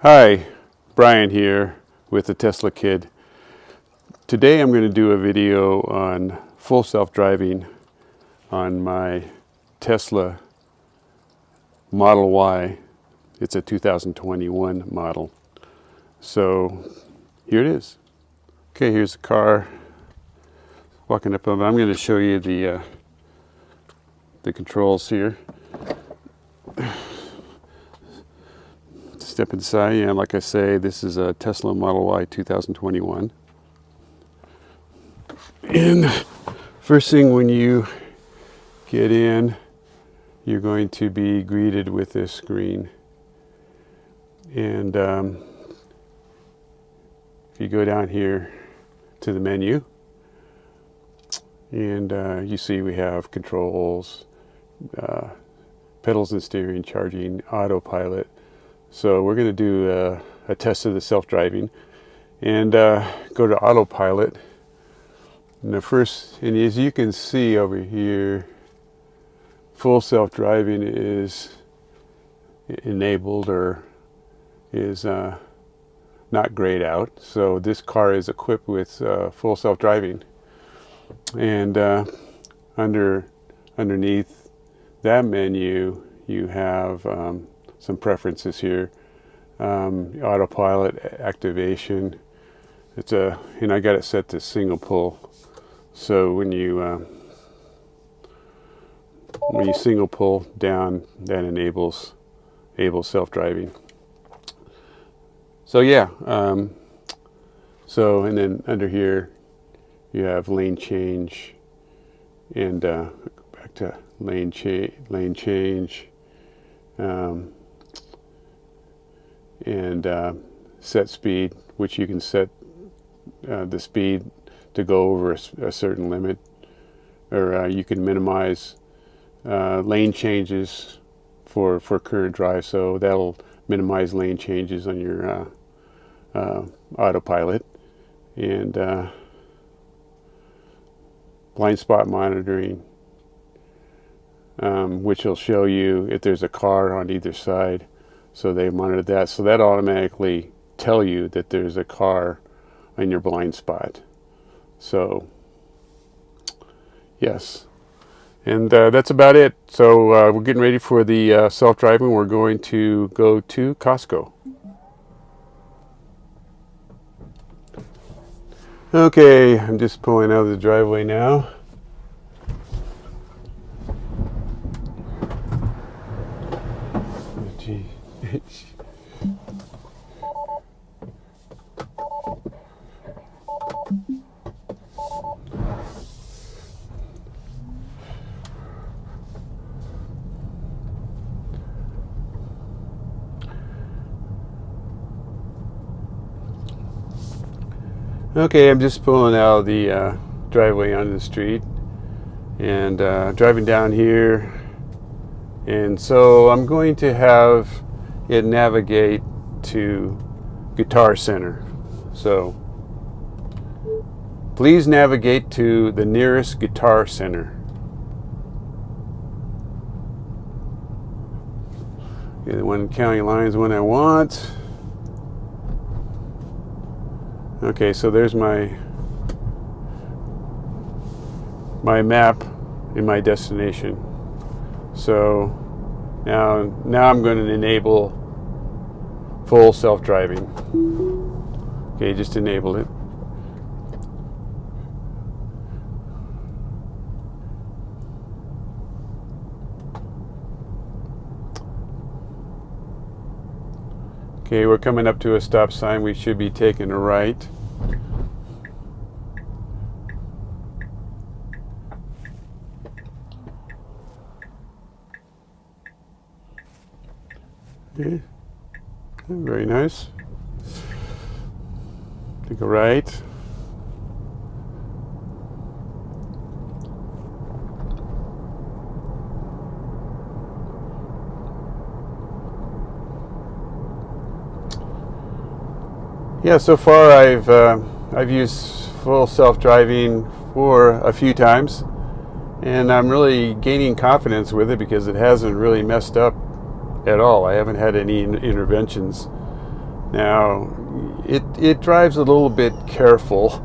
Hi, Brian here with the Tesla Kid. Today I'm going to do a video on full self-driving on my Tesla Model Y. It's a 2021 model. So here it is. Okay, here's the car. Walking up on it. I'm going to show you the controls here. Step inside, and like I say, this is a Tesla Model Y 2021. And first thing when you get in, you're going to be greeted with this screen. And if you go down here to the menu, and you see we have controls, pedals and steering, charging, autopilot. So we're going to do a test of the self-driving and go to autopilot. And and as you can see over here, full self-driving is enabled or is not grayed out. So this car is equipped with full self-driving. And underneath that menu, you have some preferences here. Autopilot activation. And I got it set to single pull. So when you single pull down, that enables self-driving. So yeah. And then under here, you have lane change, and back to lane change. And set speed, which you can set the speed to go over a certain limit, or you can minimize lane changes for current drive, so that'll minimize lane changes on your autopilot. And blind spot monitoring, which will show you if there's a car on either side. So they monitor that. So that automatically tell you that there's a car on your blind spot. So yes. And that's about it. So we're getting ready for the self-driving. We're going to go to Costco. Okay, I'm just pulling out of the driveway now. Gee. Okay, I'm just pulling out of the driveway onto the street and driving down here. And so I'm going to have it navigate to Guitar Center. So please navigate to the nearest Guitar Center. Okay, the one county line is one I want. Okay, so there's my map in my destination. So now I'm going to enable full self-driving. Okay, just enable it. Okay, we're coming up to a stop sign. We should be taking a right. Okay, very nice. Take a right. Yeah, so far I've used full self-driving for a few times, and I'm really gaining confidence with it because it hasn't really messed up at all. I haven't had any interventions. Now, it drives a little bit careful,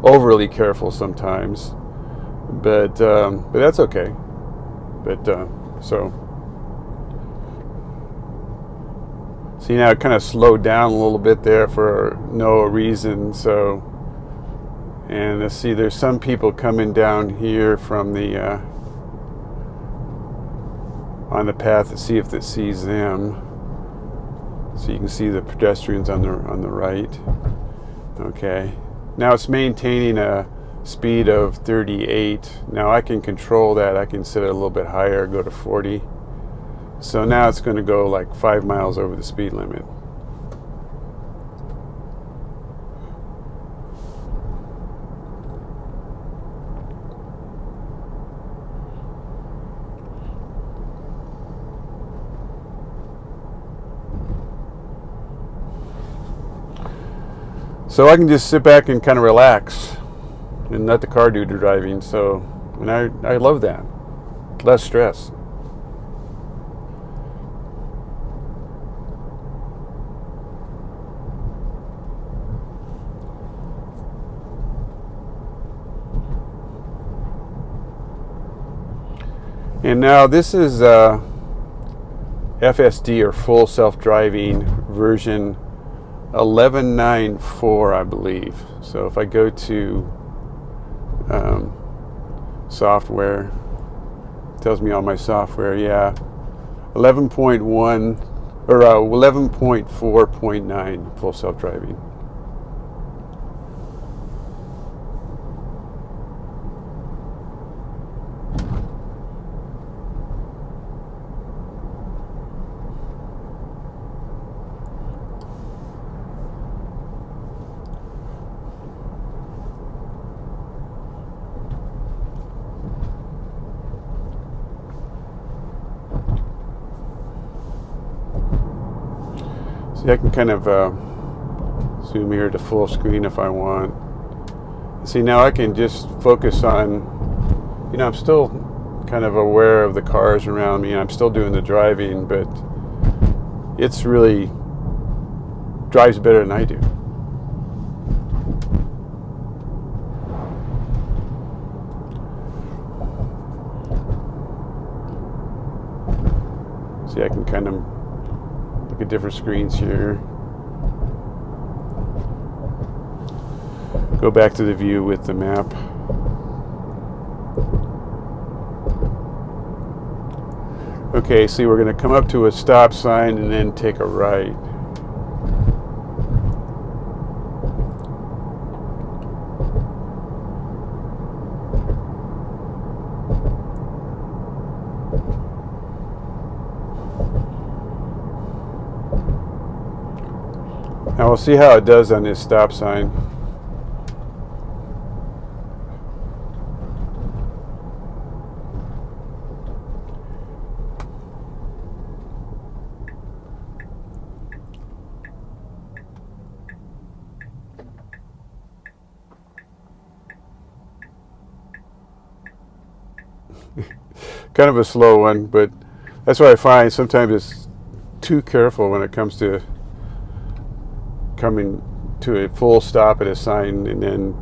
overly careful sometimes, but that's okay. But so see, now it kind of slowed down a little bit there for no reason. So, and let's see, there's some people coming down here from the on the path to see if it sees them. So you can see the pedestrians on the right. Okay. Now it's maintaining a speed of 38. Now I can control that. I can set it a little bit higher, go to 40. So now it's going to go like 5 miles over the speed limit. So I can just sit back and kind of relax and let the car do the driving. So, and I love that. Less stress. And now this is FSD, or full self-driving version 11.9.4, I believe. So if I go to software, it tells me all my software. Yeah, 11.1 or 11.4.9 full self-driving. See, I can kind of zoom here to full screen if I want. See, now I can just focus on, I'm still kind of aware of the cars around me. I'm still doing the driving, but it's really drives better than I do. See, I can kind of look at different screens here. Go back to the view with the map. Okay, see, we're going to come up to a stop sign and then take a right. Now we'll see how it does on this stop sign. Kind of a slow one, but that's what I find. Sometimes it's too careful when it comes to coming to a full stop at a sign and then,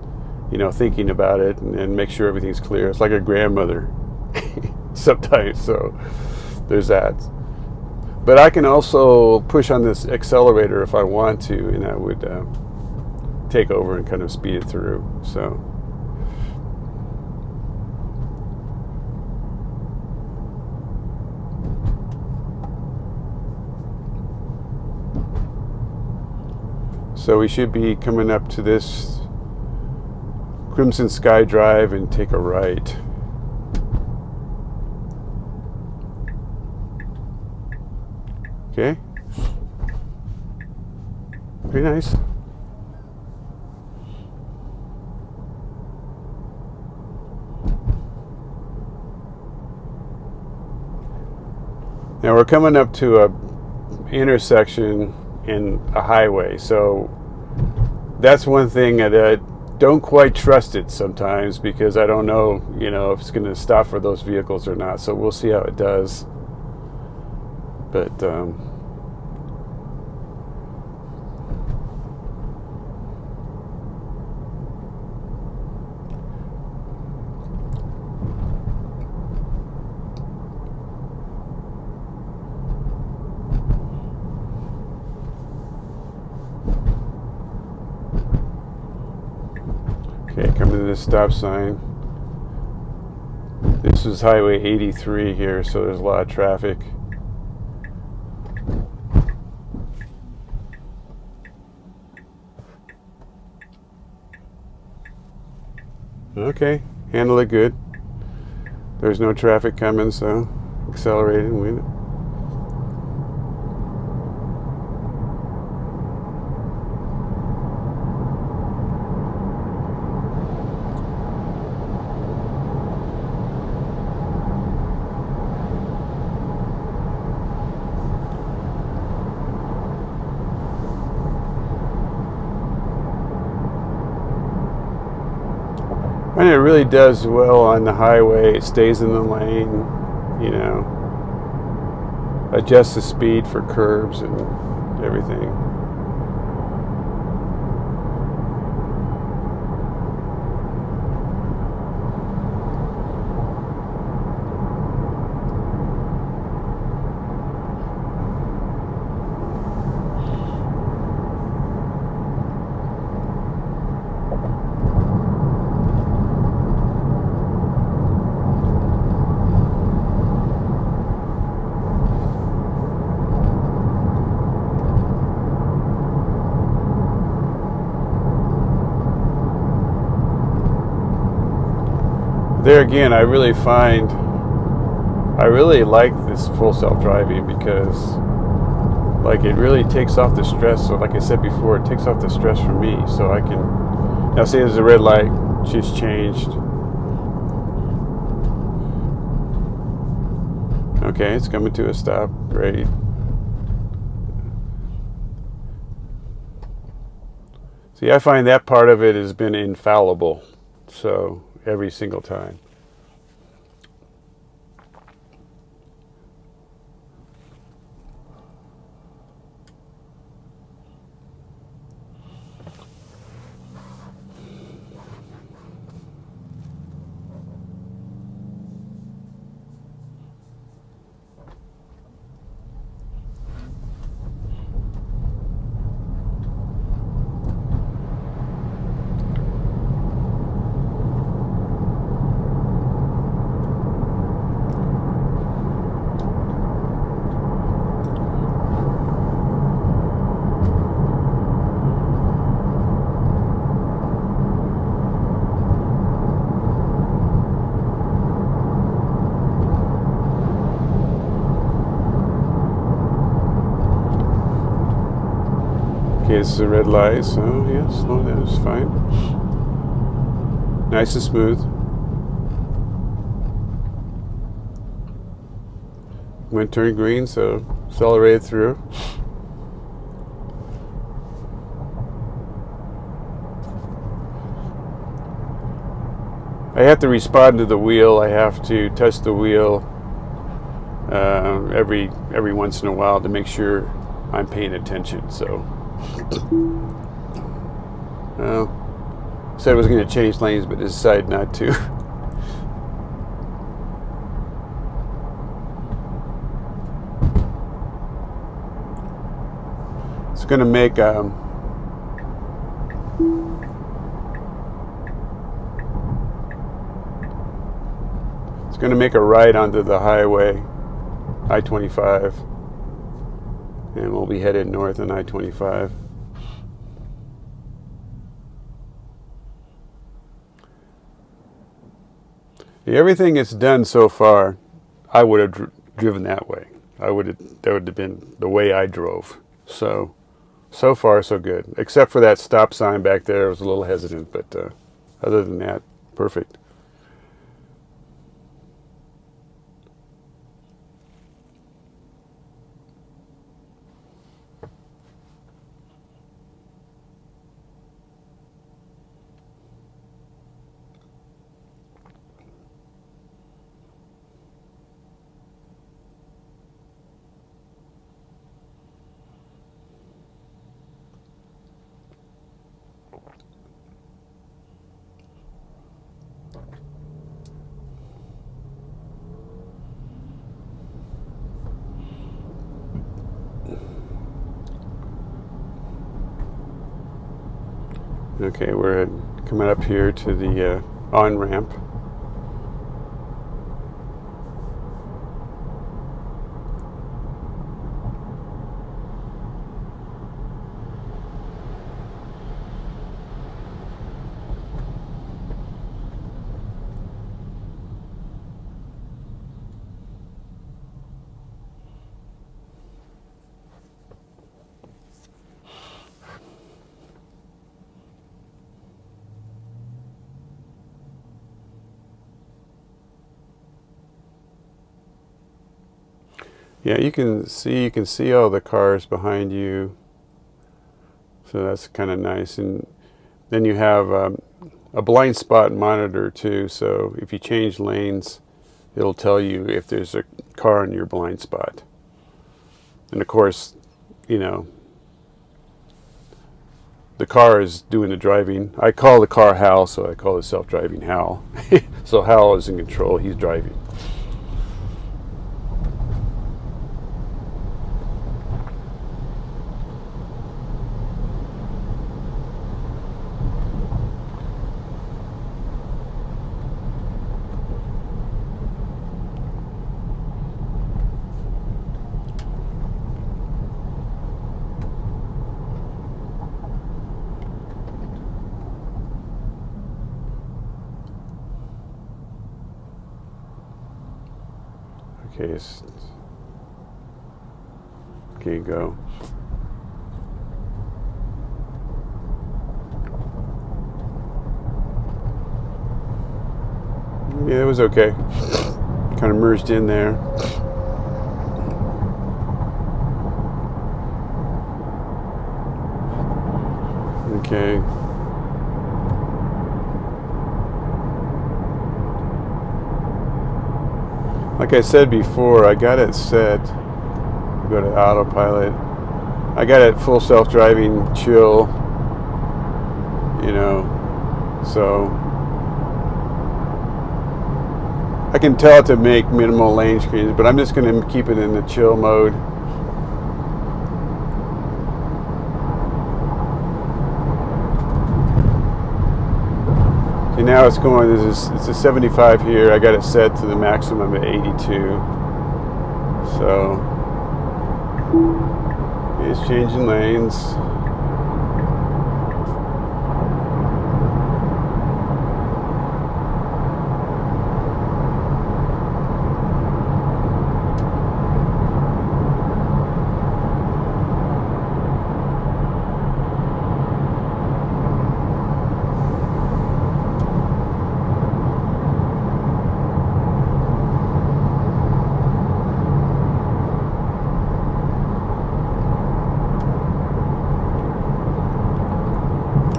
thinking about it and make sure everything's clear. It's like a grandmother sometimes, so there's that. But I can also push on this accelerator if I want to, and I would take over and kind of speed it through. So we should be coming up to this Crimson Sky Drive and take a right. Okay. Very nice. Now we're coming up to a intersection in a highway, so that's one thing that I don't quite trust it sometimes, because I don't know, if it's going to stop for those vehicles or not. So we'll see how it does. But Okay, coming to this stop sign. This is Highway 83 here, so there's a lot of traffic. Okay, handle it good. There's no traffic coming, so accelerating. And it really does well on the highway. It stays in the lane, you know, adjusts the speed for curbs and everything. There again, I really like this full self-driving because like it really takes off the stress. So like I said before, it takes off the stress from me, so I can now see there's a red light. She's changed. Okay, it's coming to a stop. Great. See, I find that part of it has been infallible. So every single time. Okay, this is a red light, so yeah, slow down, it's fine. Nice and smooth. Went turn green, so accelerated through. I have to respond to the wheel. I have to touch the wheel every once in a while to make sure I'm paying attention. So, said I was going to change lanes, but decided not to. It's going to make it's going to make a right onto the highway, I-25, and we'll be headed north on I-25. Everything it's done so far, I would have driven that way. That would have been the way I drove. So far so good. Except for that stop sign back there, I was a little hesitant, but other than that, perfect. Okay, we're coming up here to the on-ramp. Yeah, you can see all the cars behind you, so that's kind of nice. And then you have a blind spot monitor too, so if you change lanes, it'll tell you if there's a car in your blind spot. And of course, you know, the car is doing the driving. I call the car Hal, so I call it self-driving Hal. So Hal is in control, he's driving. Okay, okay, go. Yeah, it was okay. Kind of merged in there. Okay. Like I said before, I got it set. Go to autopilot. I got it full self-driving, chill. You know, so I can tell it to make minimal lane screens, but I'm just going to keep it in the chill mode. See, now it's going, it's a 75 here. I got it set to the maximum at 82. So it's changing lanes.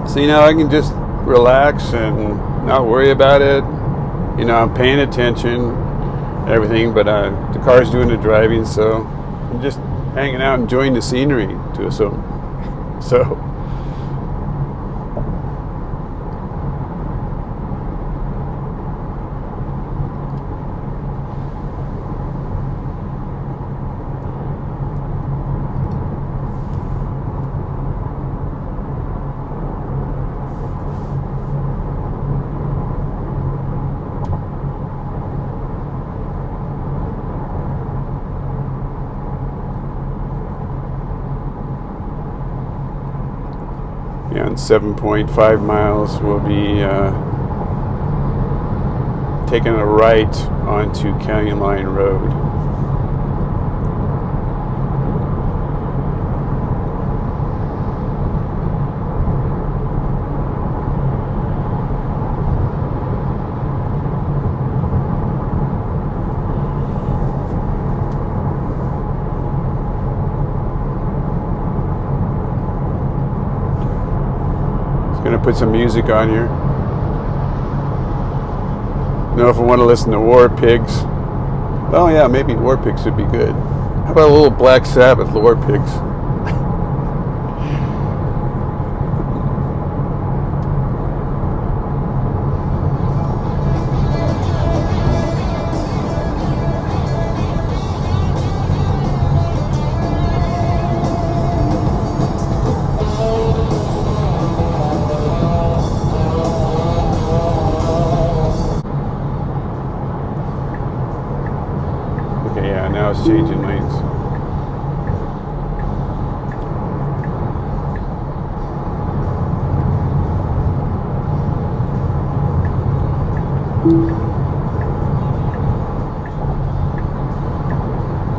So, you know, I can just relax and not worry about it. You know, I'm paying attention, everything, but the car's doing the driving, so I'm just hanging out, enjoying the scenery to so. Yeah, in 7.5 miles, we'll be taking a right onto County Line Road. Gonna put some music on here. You know, if I want to listen to War Pigs, oh yeah, maybe War Pigs would be good. How about a little Black Sabbath, War Pigs?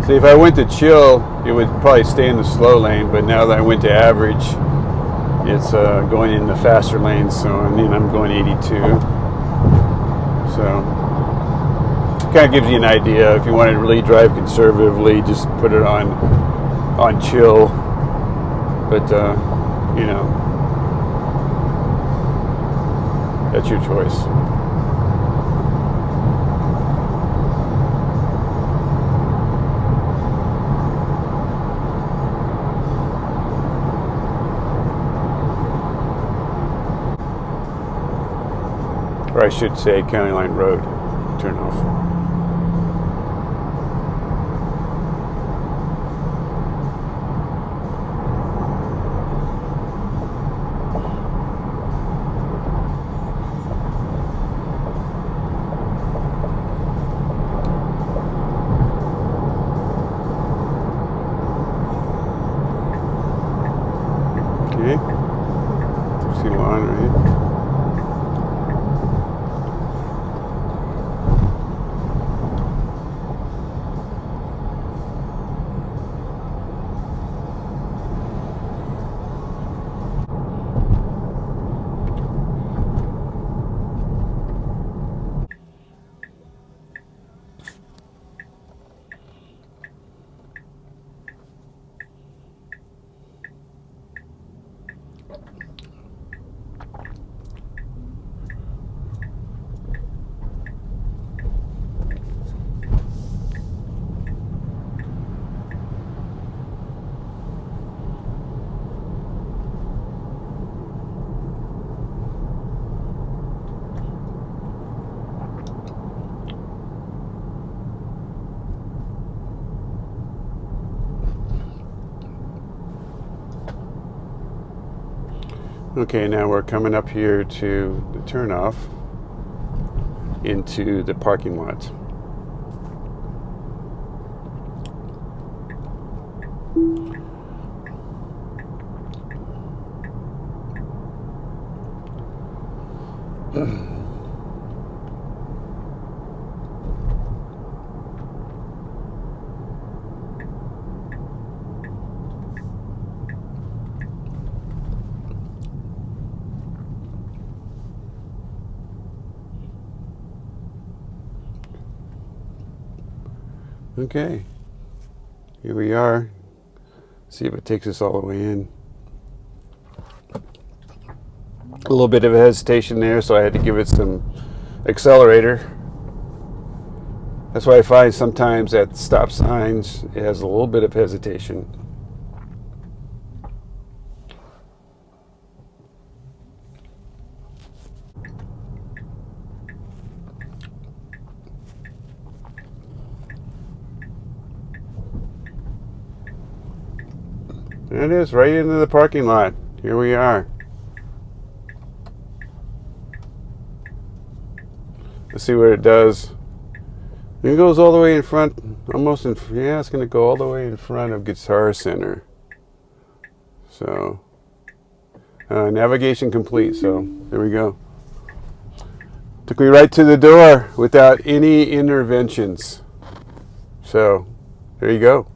See, if I went to chill, it would probably stay in the slow lane, but now that I went to average, it's going in the faster lane, so and then I'm going 82. So kind of gives you an idea. If you want to really drive conservatively, just put it on chill. But you know, that's your choice. Or I should say County Line Road. Turn off. Okay. See line right here. Okay, now we're coming up here to the turnoff into the parking lot. Okay, here we are. See if it takes us all the way in. A little bit of a hesitation there, so I had to give it some accelerator. That's why I find sometimes at stop signs it has a little bit of hesitation. There it is, right into the parking lot. Here we are. Let's see what it does. It goes all the way in front, almost in, yeah, it's going to go all the way in front of Guitar Center. So, navigation complete, so there we go. Took me right to the door without any interventions. So, there you go.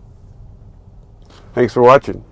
Thanks for watching.